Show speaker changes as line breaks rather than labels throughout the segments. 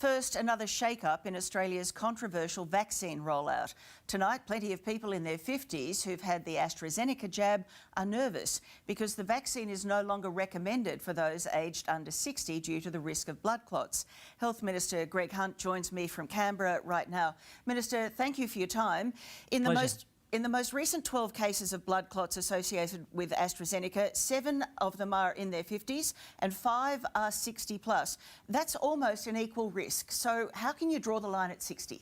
First, another shake-up in Australia's controversial vaccine rollout. Tonight, plenty of people in their 50s who've had the AstraZeneca jab are nervous because the vaccine is no longer recommended for those aged under 60 due to the risk of blood clots. Health Minister Greg Hunt joins me from Canberra right now. Minister, thank you for your time. In the most recent 12 cases of blood clots associated with AstraZeneca, 7 of them are in their 50s and 5 are 60 plus. That's almost an equal risk. So how can you draw the line at 60?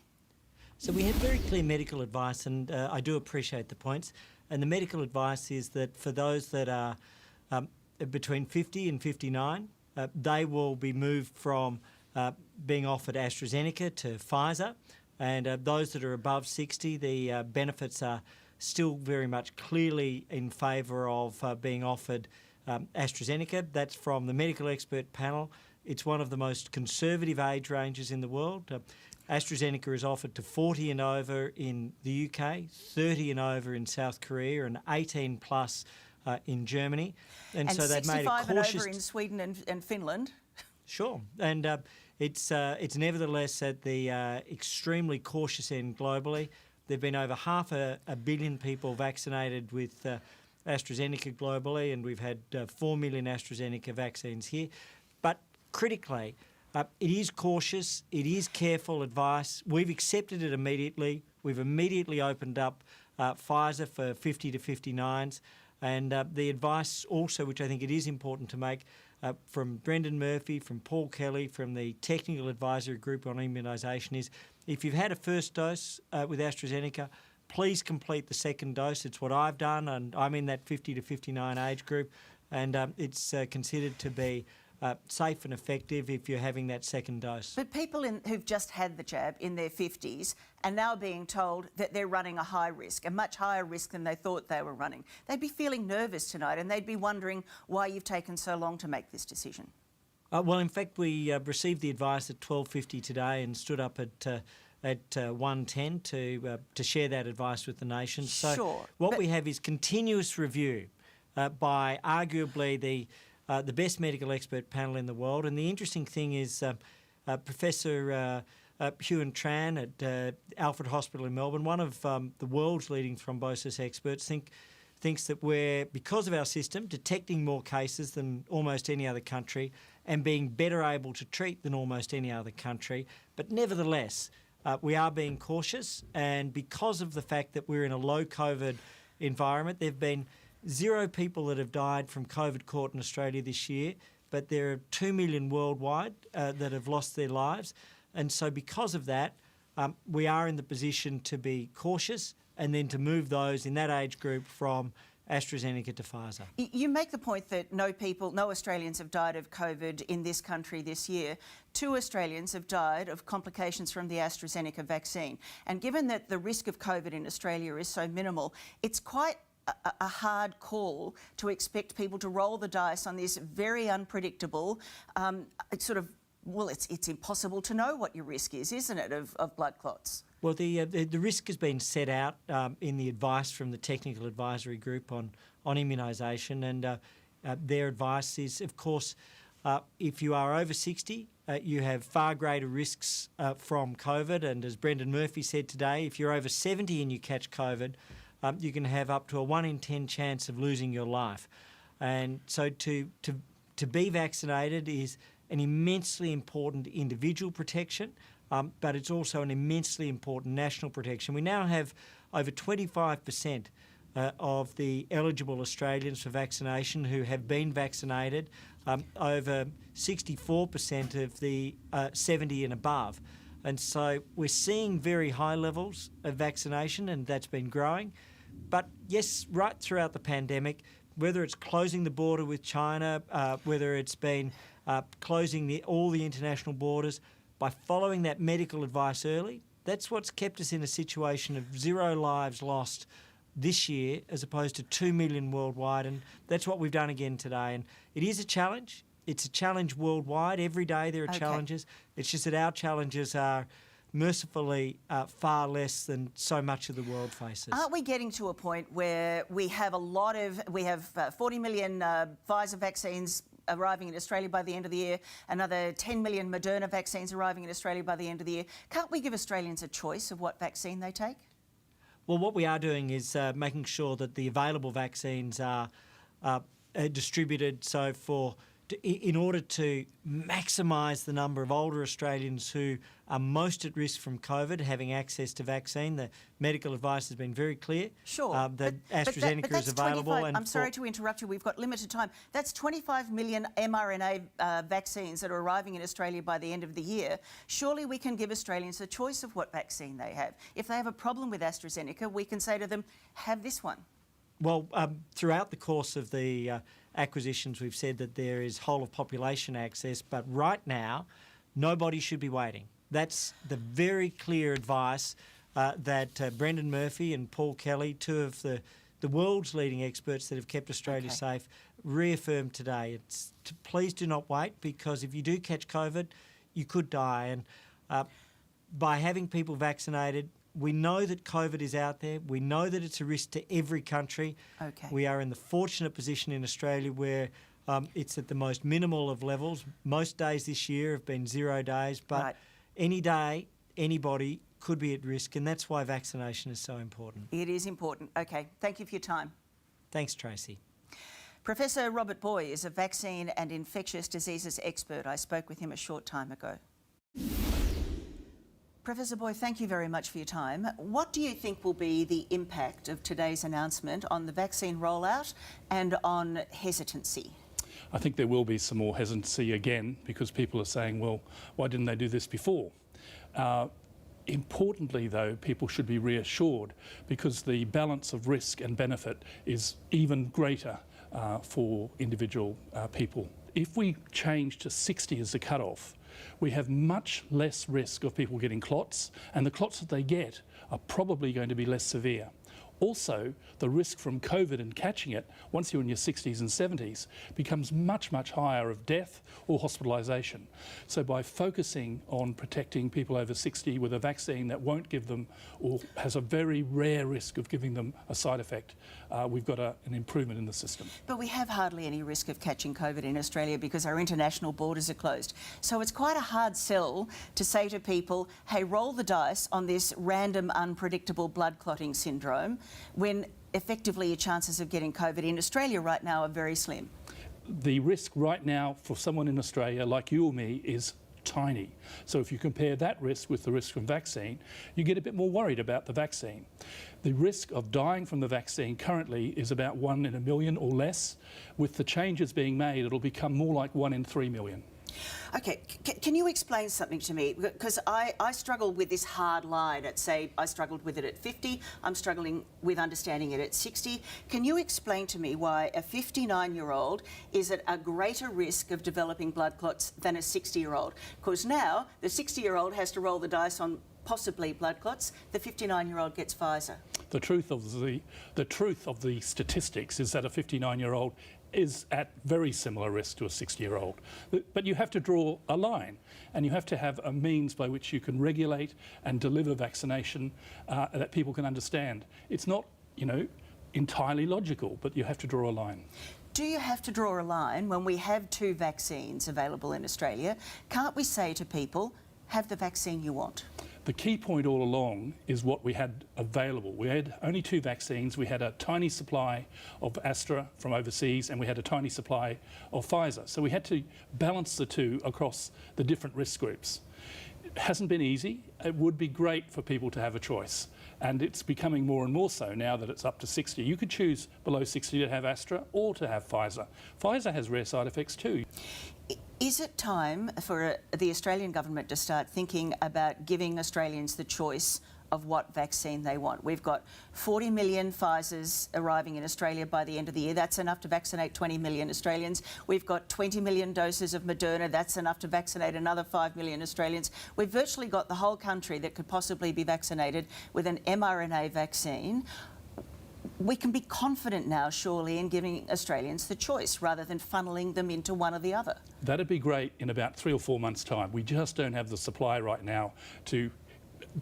So we have very clear medical advice, and I do appreciate the points. And the medical advice is that for those that are between 50 and 59, they will be moved from being offered AstraZeneca to Pfizer. And those that are above 60, the benefits are still very much clearly in favour of being offered AstraZeneca. That's from the medical expert panel. It's one of the most conservative age ranges in the world. AstraZeneca is offered to 40 and over in the UK, 30 and over in South Korea, and 18 plus in Germany.
And so they've made a cautious... 65 and over in Sweden and Finland.
Sure, and it's nevertheless at the extremely cautious end globally. There have been over 500 million people vaccinated with AstraZeneca globally, and we've had 4 million AstraZeneca vaccines here. But critically, it is cautious, it is careful advice. We've accepted it immediately. We've immediately opened up Pfizer for 50 to 59s. And the advice also, which I think it is important to make, from Brendan Murphy, from Paul Kelly, from the Technical Advisory Group on Immunisation is, if you've had a first dose with AstraZeneca, please complete the second dose. It's what I've done, and I'm in that 50 to 59 age group, and it's considered to be safe and effective if you're having that second dose.
But people who've just had the jab in their 50s are now being told that they're running a high risk, a much higher risk than they thought they were running. They'd be feeling nervous tonight, and they'd be wondering why you've taken so long to make this decision.
Well, in fact, we received the advice at 12:50 today and stood up at 1:10 to share that advice with the nation. So
sure,
what we have is continuous review by arguably the best medical expert panel in the world. And the interesting thing is Professor Huon Tran at Alfred Hospital in Melbourne, one of the world's leading thrombosis experts, thinks that we're, because of our system, detecting more cases than almost any other country and being better able to treat than almost any other country. But nevertheless, we are being cautious, and because of the fact that we're in a low COVID environment, there have been 0 people that have died from COVID caught in Australia this year, but there are 2 million worldwide that have lost their lives. And so because of that, we are in the position to be cautious and then to move those in that age group from AstraZeneca to Pfizer.
You make the point that no Australians have died of COVID in this country this year. 2 Australians have died of complications from the AstraZeneca vaccine. And given that the risk of COVID in Australia is so minimal, it's quite a hard call to expect people to roll the dice on this very unpredictable, it's impossible to know what your risk is, isn't it, of blood clots?
Well, the risk has been set out in the advice from the Technical Advisory Group on immunisation, and their advice is, of course, if you are over 60, you have far greater risks from COVID, and as Brendan Murphy said today, if you're over 70 and you catch COVID, you can have up to a 1 in 10 chance of losing your life. And so to be vaccinated is an immensely important individual protection, but it's also an immensely important national protection. We now have over 25% of the eligible Australians for vaccination who have been vaccinated, over 64% of the 70 and above. And so we're seeing very high levels of vaccination, and that's been growing. But yes, right throughout the pandemic, whether it's closing the border with China, whether it's been closing all the international borders, by following that medical advice early, that's what's kept us in a situation of 0 lives lost this year as opposed to 2 million worldwide, and that's what we've done again today. And it is a challenge. It's a challenge worldwide. Every day there are challenges. It's just that our challenges are mercifully far less than so much of the world faces.
Aren't we getting to a point where we have 40 million Pfizer vaccines arriving in Australia by the end of the year, another 10 million Moderna vaccines arriving in Australia by the end of the year. Can't we give Australians a choice of what vaccine they take?
Well, what we are doing is making sure that the available vaccines are distributed. So in order to maximise the number of older Australians who are most at risk from COVID having access to vaccine, the medical advice has been very clear.
Sure.
That AstraZeneca is available.
I'm sorry to interrupt you. We've got limited time. That's 25 million mRNA vaccines that are arriving in Australia by the end of the year. Surely we can give Australians a choice of what vaccine they have. If they have a problem with AstraZeneca, we can say to them, have this one.
Well, throughout the course of the acquisitions, we've said that there is whole of population access, but right now, nobody should be waiting. That's the very clear advice that Brendan Murphy and Paul Kelly, two of the world's leading experts that have kept Australia safe, reaffirmed today. Please do not wait, because if you do catch COVID, you could die. And by having people vaccinated, we know that COVID is out there. We know that it's a risk to every country.
Okay.
We are in the fortunate position in Australia where it's at the most minimal of levels. Most days this year have been 0 days, but any day, anybody could be at risk, and that's why vaccination is so important.
It is important. Okay, thank you for your time.
Thanks, Tracy.
Professor Robert Boy is a vaccine and infectious diseases expert. I spoke with him a short time ago. Professor Boy, thank you very much for your time. What do you think will be the impact of today's announcement on the vaccine rollout and on hesitancy?
I think there will be some more hesitancy again, because people are saying, well, why didn't they do this before? Importantly, though, people should be reassured, because the balance of risk and benefit is even greater for individual people. If we change to 60 as the cutoff, we have much less risk of people getting clots, and the clots that they get are probably going to be less severe. Also, the risk from COVID and catching it, once you're in your 60s and 70s, becomes much, much higher of death or hospitalisation. So by focusing on protecting people over 60 with a vaccine that won't give them, or has a very rare risk of giving them a side effect, we've got an improvement in the system.
But we have hardly any risk of catching COVID in Australia because our international borders are closed. So it's quite a hard sell to say to people, hey, roll the dice on this random, unpredictable blood clotting syndrome, when effectively your chances of getting COVID in Australia right now are very slim.
The risk right now for someone in Australia like you or me is tiny. So if you compare that risk with the risk from vaccine, you get a bit more worried about the vaccine. The risk of dying from the vaccine currently is about 1 in a million or less. With the changes being made, it'll become more like 1 in 3 million.
Okay, can you explain something to me? Because I struggle with this hard line at, say, I struggled with it at 50, I'm struggling with understanding it at 60. Can you explain to me why a 59-year-old is at a greater risk of developing blood clots than a 60-year-old? Because now the 60-year-old has to roll the dice on possibly blood clots, the 59-year-old gets Pfizer. The truth
of the statistics is that a 59-year-old is at very similar risk to a 60-year-old. But you have to draw a line, and you have to have a means by which you can regulate and deliver vaccination that people can understand. It's not, entirely logical, but you have to draw a line.
Do you have to draw a line when we have 2 vaccines available in Australia? Can't we say to people, have the vaccine you want?
The key point all along is what we had available. We had only 2 vaccines. We had a tiny supply of Astra from overseas, and we had a tiny supply of Pfizer. So we had to balance the 2 across the different risk groups. It hasn't been easy. It would be great for people to have a choice, and it's becoming more and more so now that it's up to 60. You could choose below 60 to have Astra or to have Pfizer. Pfizer has rare side effects too.
Is it time for the Australian government to start thinking about giving Australians the choice of what vaccine they want? We've got 40 million Pfizers arriving in Australia by the end of the year. That's enough to vaccinate 20 million Australians. We've got 20 million doses of Moderna. That's enough to vaccinate another 5 million Australians. We've virtually got the whole country that could possibly be vaccinated with an mRNA vaccine. We can be confident now, surely, in giving Australians the choice rather than funneling them into one or the other.
That'd be great in about 3 or 4 months' time. We just don't have the supply right now to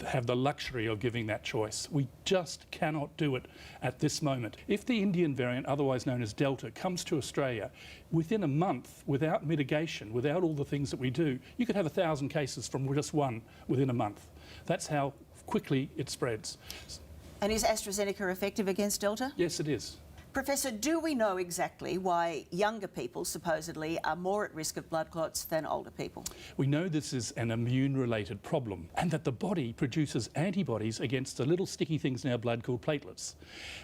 have the luxury of giving that choice. We just cannot do it at this moment. If the Indian variant, otherwise known as Delta, comes to Australia, within a month, without mitigation, without all the things that we do, you could have 1,000 cases from just one within a month. That's how quickly it spreads.
And is AstraZeneca effective against Delta?
Yes, it is.
Professor, do we know exactly why younger people supposedly are more at risk of blood clots than older people?
We know this is an immune-related problem and that the body produces antibodies against the little sticky things in our blood called platelets.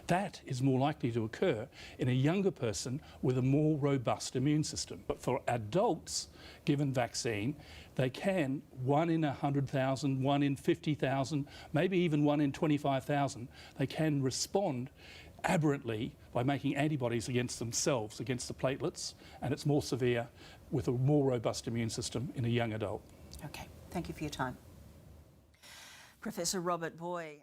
That is more likely to occur in a younger person with a more robust immune system. But for adults given vaccine, they can, 1 in 100,000, 1 in 50,000, maybe even 1 in 25,000, they can respond aberrantly by making antibodies against themselves, against the platelets, and it's more severe with a more robust immune system in a young adult.
Okay, thank you for your time. Professor Robert Boy.